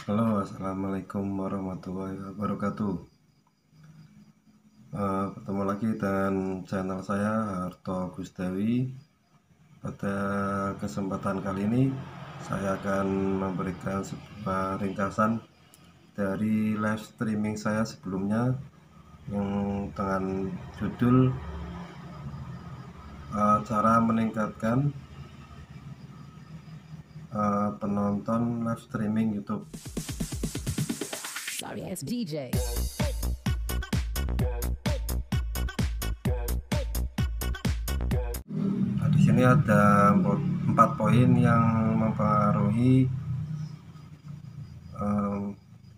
Halo, assalamualaikum warahmatullahi wabarakatuh. Bertemu lagi dengan channel saya Harto Gusdawi. Pada kesempatan kali ini saya akan memberikan sebuah ringkasan dari live streaming saya sebelumnya yang dengan judul cara meningkatkan penonton live streaming YouTube. Sorry ass DJ. Nah, di sini ada 4 poin yang mempengaruhi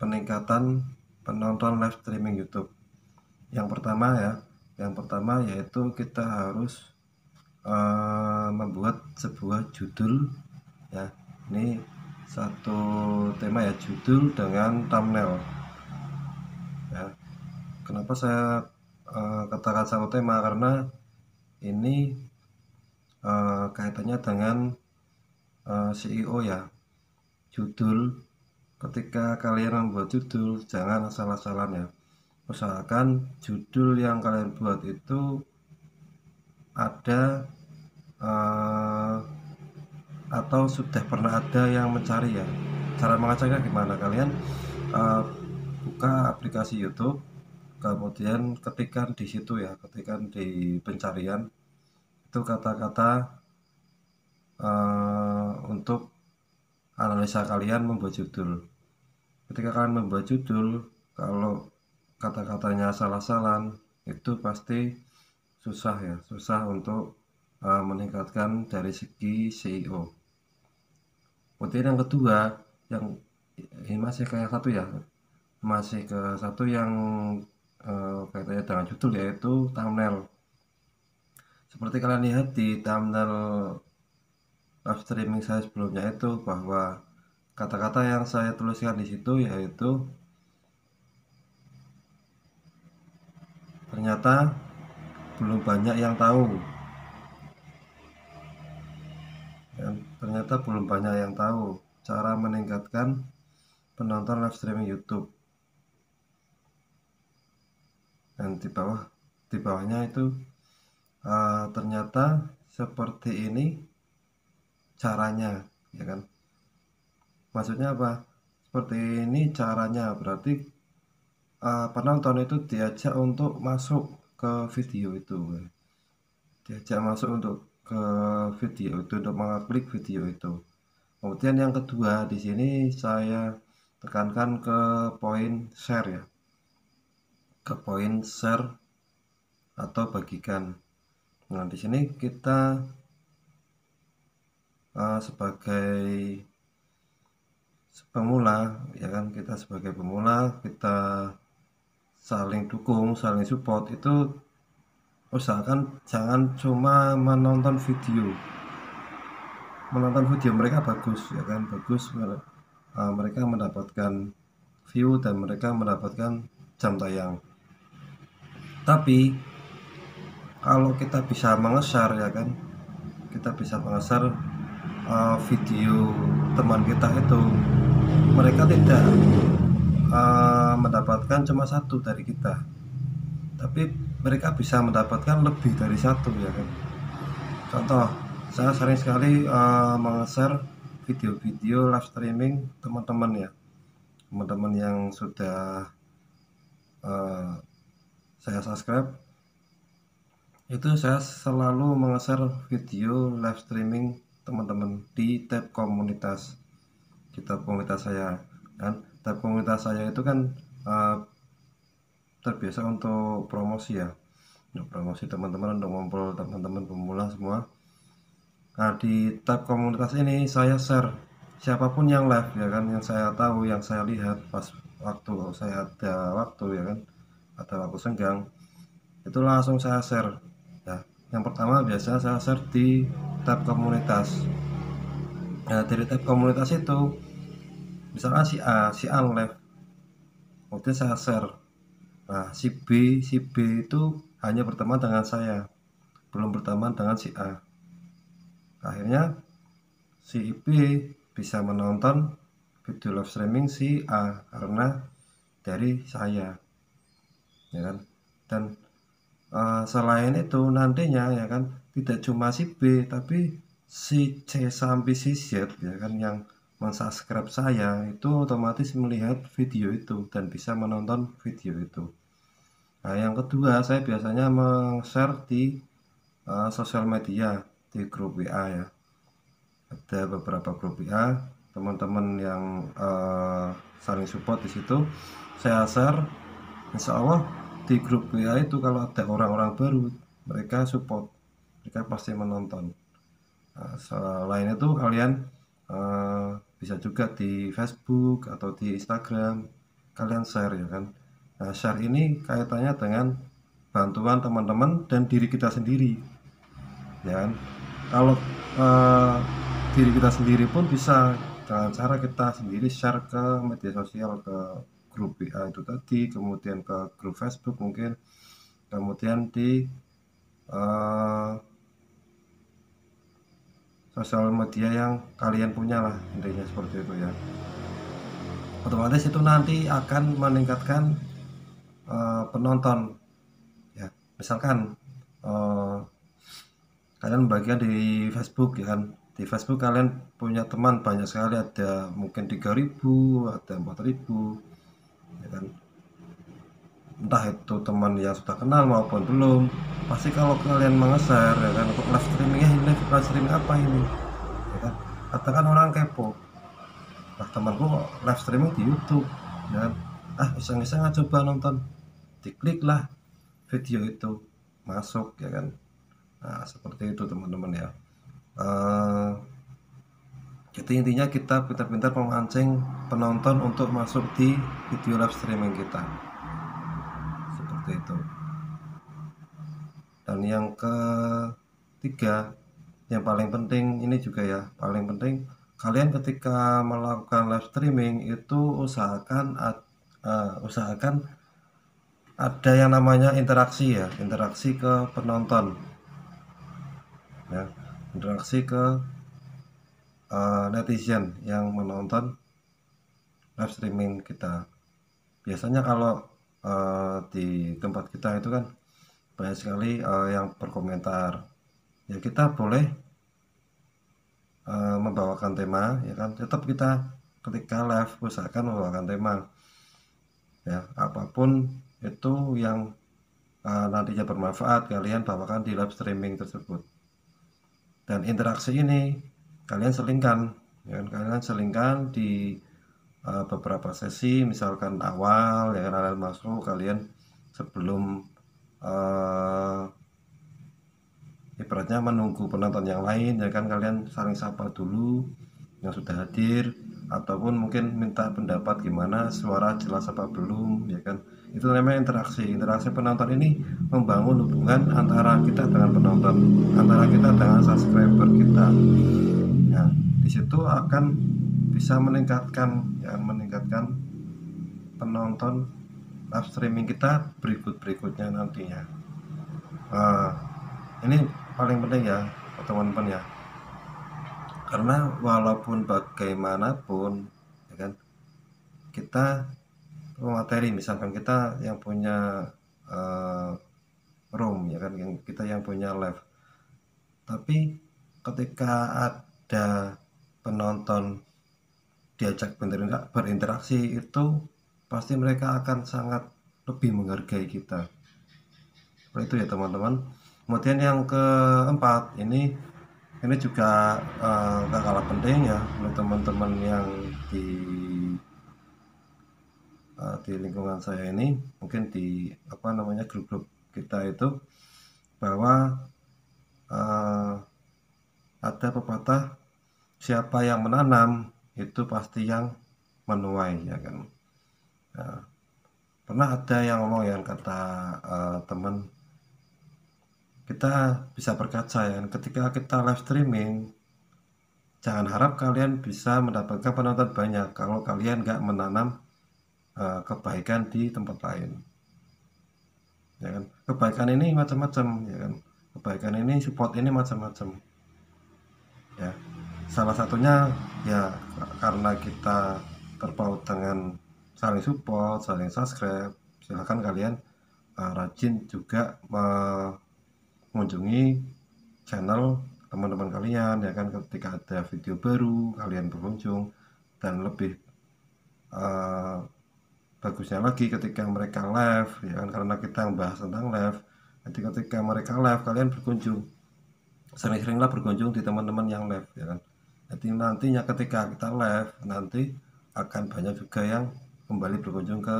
peningkatan penonton live streaming YouTube. Yang pertama yaitu kita harus membuat sebuah judul ya. Ini satu tema ya, judul dengan thumbnail ya. Kenapa saya katakan satu tema? Karena ini kaitannya dengan SEO ya. Judul, ketika kalian membuat judul jangan asal-asalan ya. Usahakan judul yang kalian buat itu ada atau sudah pernah ada yang mencari ya. Cara mengeceknya gimana? Kalian buka aplikasi YouTube, kemudian ketikkan di situ ya, ketikkan di pencarian itu kata-kata untuk analisa kalian membuat judul. Ketika kalian membuat judul, kalau kata-katanya salah-salah itu pasti susah untuk meningkatkan dari segi SEO. Kemudian yang kedua, yang ini masih ke satu ya, masih ke satu yang kaitannya dengan judul, yaitu thumbnail. Seperti kalian lihat di thumbnail live streaming saya sebelumnya itu, bahwa kata-kata yang saya tuliskan di situ yaitu ternyata belum banyak yang tahu. Ternyata belum banyak yang tahu cara meningkatkan penonton live streaming YouTube. Dan di bawahnya itu ternyata seperti ini caranya, ya kan? Maksudnya apa? Seperti ini caranya, berarti penonton itu diajak untuk masuk ke video itu, diajak masuk untuk ke video itu, untuk mengklik video itu. Kemudian yang kedua, di sini saya tekankan ke poin share ya, ke poin share atau bagikan. Nah, di sini kita sebagai pemula ya kan, kita sebagai pemula, kita saling dukung, saling support. Itu usahakan jangan cuma menonton video mereka bagus ya kan, bagus, mereka mendapatkan view dan mereka mendapatkan jam tayang. Tapi kalau kita bisa mengeser ya kan, kita bisa mengeser video teman kita itu, mereka tidak mendapatkan cuma satu dari kita, tapi mereka bisa mendapatkan lebih dari satu ya kan. Contoh, saya sering sekali meng-share video-video live streaming teman-teman ya, teman-teman yang sudah saya subscribe. Itu saya selalu meng-share video live streaming teman-teman di tab komunitas, di tab komunitas saya kan. Tab komunitas saya itu kan terbiasa untuk promosi ya, untuk promosi teman-teman, untuk ngumpul teman-teman pemula semua. Nah, di tab komunitas ini saya share siapapun yang live ya kan, yang saya tahu, yang saya lihat pas waktu saya ada waktu ya kan, ada waktu senggang, itu langsung saya share ya. Yang pertama biasa saya share di tab komunitas. Nah, dari tab komunitas itu misalnya si A live, kemudian saya share. Nah, si B itu hanya berteman dengan saya, belum berteman dengan si A. Akhirnya si B bisa menonton video live streaming si A karena dari saya, ya kan. Dan selain itu nantinya ya kan tidak cuma si B tapi si C sampai si Z ya kan yang mensubscribe saya itu otomatis melihat video itu dan bisa menonton video itu. Nah, yang kedua saya biasanya share di sosial media di grup WA ya. Ada beberapa grup WA teman-teman yang saling support di situ. Saya share, insya Allah di grup WA itu kalau ada orang-orang baru mereka support, mereka pasti menonton. Nah, selain itu kalian bisa juga di Facebook atau di Instagram kalian share ya kan. Nah, share ini kaitannya dengan bantuan teman-teman dan diri kita sendiri ya kan. Kalau diri kita sendiri pun bisa dengan cara kita sendiri share ke media sosial, ke grup WA itu tadi, kemudian ke grup Facebook mungkin, kemudian di sosial media yang kalian punya lah, intinya seperti itu ya. Otomatis itu nanti akan meningkatkan penonton ya. Misalkan kalian bagian di Facebook ya kan, di Facebook kalian punya teman banyak sekali, ada mungkin 3.000, ada 4.000 ya kan. Entah itu teman yang sudah kenal maupun belum, pasti kalau kalian nge-share ya kan untuk live streaming, ya live streaming apa ini ya kan, katakan orang kepo, nah temanku live streaming di YouTube ya kan, iseng-iseng aja coba nonton, diklik lah video itu, masuk ya kan. Nah seperti itu teman-teman ya. Jadi intinya kita pintar-pintar memancing penonton untuk masuk di video live streaming kita, seperti itu. Dan yang ketiga, yang paling penting ini juga ya, paling penting kalian ketika melakukan live streaming itu usahakan ada yang namanya interaksi ya, interaksi ke penonton ya, interaksi ke netizen yang menonton live streaming kita. Biasanya kalau di tempat kita itu kan banyak sekali yang berkomentar ya, kita boleh membawakan tema ya kan, tetap kita ketika live usahakan membawakan tema ya, apapun itu yang nantinya bermanfaat kalian bawakan di live streaming tersebut. Dan interaksi ini kalian selingkan ya kan, kalian selingkan di beberapa sesi, misalkan awal ya kan, kalian masuk, kalian sebelum ibaratnya menunggu penonton yang lain ya kan, kalian saling sapa dulu yang sudah hadir, ataupun mungkin minta pendapat gimana, suara jelas apa belum ya kan. Itu namanya interaksi. Interaksi penonton ini membangun hubungan antara kita dengan penonton, antara kita dengan subscriber kita ya. Di situ akan bisa meningkatkan penonton live streaming kita berikutnya nantinya. Ini paling penting ya teman-teman ya, karena walaupun bagaimanapun ya kan, kita materi, misalkan kita yang punya room ya kan, kita yang punya live, tapi ketika ada penonton diajak berinteraksi itu pasti mereka akan sangat lebih menghargai kita. Seperti itu ya teman-teman. Kemudian yang keempat, ini juga gak kalah penting ya untuk teman-teman yang di lingkungan saya ini, mungkin di grup-grup kita itu, bahwa ada pepatah, siapa yang menanam itu pasti yang menuai ya kan. Nah, pernah ada yang ngomong yang kata teman, kita bisa berkaca ya, ketika kita live streaming jangan harap kalian bisa mendapatkan penonton banyak kalau kalian gak menanam kebaikan di tempat lain ya kan. Kebaikan ini macam-macam ya kan, kebaikan ini, support ini macam-macam ya. Salah satunya ya karena kita terpaut dengan saling support, saling subscribe, silahkan kalian rajin juga mengunjungi channel teman-teman kalian ya kan, ketika ada video baru kalian berkunjung, dan lebih bagusnya lagi ketika mereka live ya kan, karena kita membahas tentang live. Jadi ketika mereka live kalian berkunjung, sering-seringlah berkunjung di teman-teman yang live ya kan. Jadi nantinya ketika kita live nanti akan banyak juga yang kembali berkunjung ke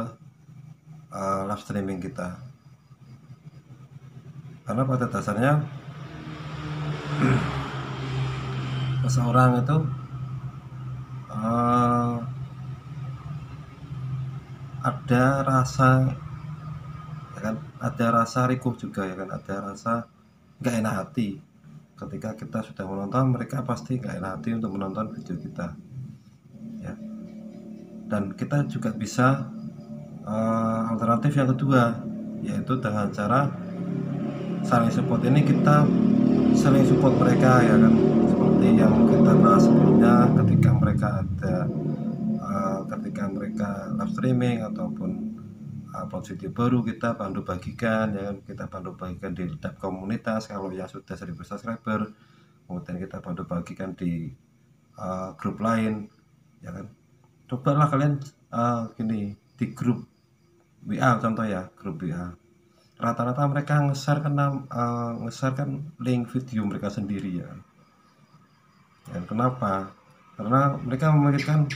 live streaming kita, karena pada dasarnya seseorang itu ada rasa ya kan, ada rasa rikuh juga ya kan, ada rasa nggak enak hati ketika kita sudah menonton. Mereka pasti nggak enak hati untuk menonton video kita ya. Dan kita juga bisa alternatif yang kedua, yaitu dengan cara saling support. Ini kita saling support mereka ya kan, seperti yang kita bahas sebelumnya, ketika mereka ada ketika mereka live streaming ataupun upload video baru, kita bantu bagikan ya kan, kita bantu bagikan di tab komunitas kalau yang sudah 1000 subscriber, kemudian kita bantu bagikan di grup lain ya kan. Cobalah kalian gini, di grup WA contoh ya, grup WA rata-rata mereka nge-share kan link video mereka sendiri ya. Dan kenapa? Karena mereka memikirkan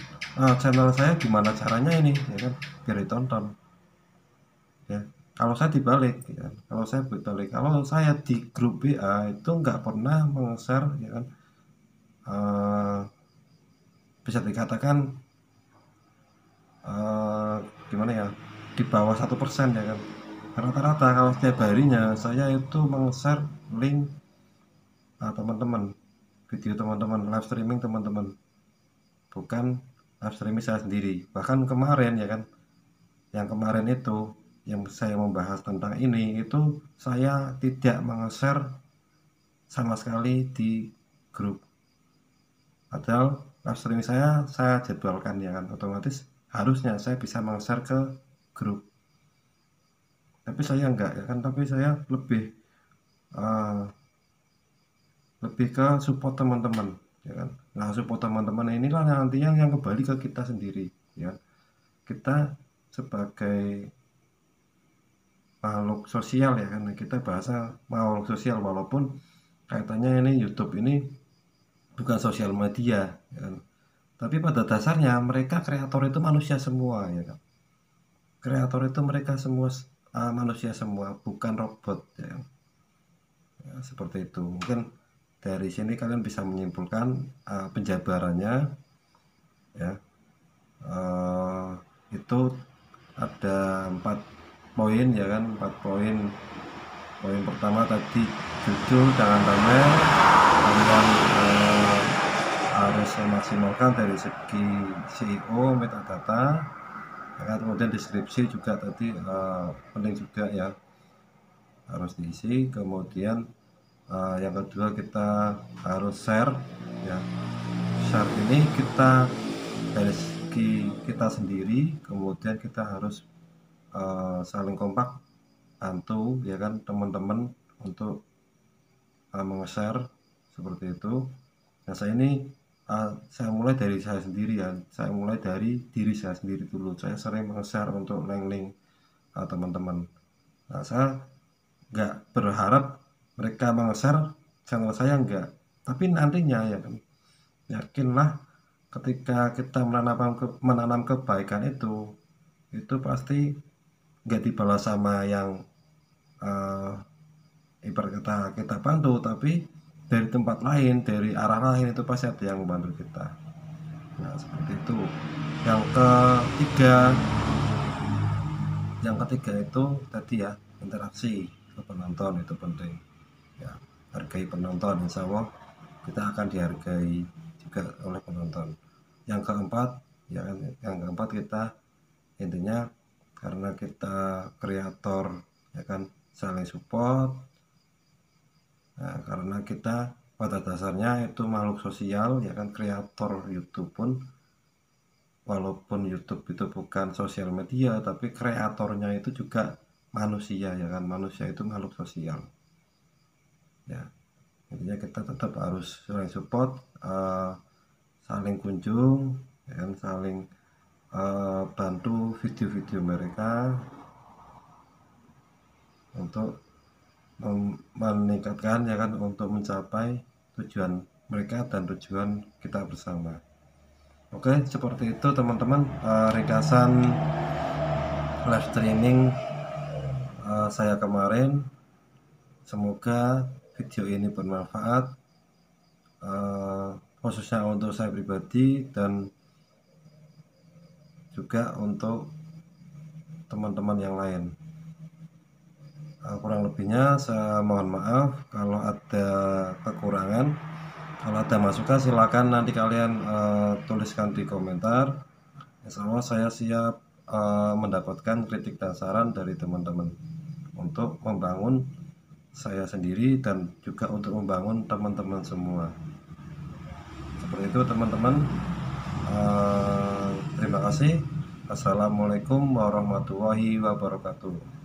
channel saya gimana caranya ini ya kan, biar ditonton ya. Kalau saya dibalik ya, kalau saya di grup WA itu nggak pernah meng-share ya kan, bisa dikatakan gimana ya, di bawah 1% ya kan. Rata-rata kalau setiap harinya saya itu meng-share link teman-teman, video teman-teman, live streaming teman-teman, bukan live streaming saya sendiri. Bahkan kemarin ya kan, yang kemarin itu yang saya membahas tentang ini itu saya tidak meng-share sama sekali di grup, padahal live streaming saya jadwalkan ya kan, otomatis harusnya saya bisa meng-share ke grup, tapi saya enggak ya kan. Tapi saya lebih ke support teman-teman ya kan. Nah, support teman-teman inilah nantinya yang kembali ke kita sendiri ya. Kita sebagai makhluk sosial ya kan, kita bahasa makhluk sosial, walaupun kaitannya ini YouTube ini bukan sosial media ya kan. Tapi pada dasarnya mereka kreator itu manusia semua ya kan. Kreator itu mereka semua manusia semua, bukan robot ya kan. Ya, seperti itu. Mungkin dari sini kalian bisa menyimpulkan penjabarannya ya. Itu ada 4 poin ya kan, 4 poin. Poin pertama tadi jujur, jangan pamer, kalian harus memaksimalkan dari segi SEO, metadata ya kan. Kemudian deskripsi juga tadi penting juga ya, harus diisi. Kemudian yang kedua kita harus share ya. Share ini kita dari segi kita sendiri, kemudian kita harus saling kompak, bantu ya kan teman-teman untuk meng-share seperti itu. Nah, saya mulai dari saya sendiri ya, saya mulai dari diri saya sendiri dulu. Saya sering meng-share untuk link-link teman-teman. Nah, saya nggak berharap mereka meng-share channel saya, enggak, tapi nantinya ya kan, yakinlah ketika kita menanam kebaikan itu pasti nggak dibalas sama yang ibarat kata kita bantu, tapi dari tempat lain, dari arah lain itu pasti ada yang membantu kita. Nah, seperti itu. Yang ketiga itu tadi ya, interaksi ke penonton itu penting ya. Hargai penonton, insya Allah kita akan dihargai juga oleh penonton. Yang keempat kita intinya, karena kita kreator ya kan, saling support. Nah, karena kita pada dasarnya itu makhluk sosial ya kan, kreator YouTube pun walaupun YouTube itu bukan sosial media, tapi kreatornya itu juga manusia ya kan, manusia itu makhluk sosial ya. Intinya kita tetap harus saling support, saling kunjung ya kan, saling bantu video-video mereka untuk meningkatkan ya kan, untuk mencapai tujuan mereka dan tujuan kita bersama. Oke, seperti itu teman-teman, ringkasan live streaming saya kemarin. Semoga video ini bermanfaat, khususnya untuk saya pribadi dan juga untuk teman-teman yang lain. Kurang lebihnya saya mohon maaf kalau ada kekurangan. Kalau ada masukan silakan nanti kalian tuliskan di komentar. Insya Allah saya siap mendapatkan kritik dan saran dari teman-teman untuk membangun saya sendiri dan juga untuk membangun teman-teman semua. Seperti itu teman-teman. Terima kasih. Assalamualaikum warahmatullahi wabarakatuh.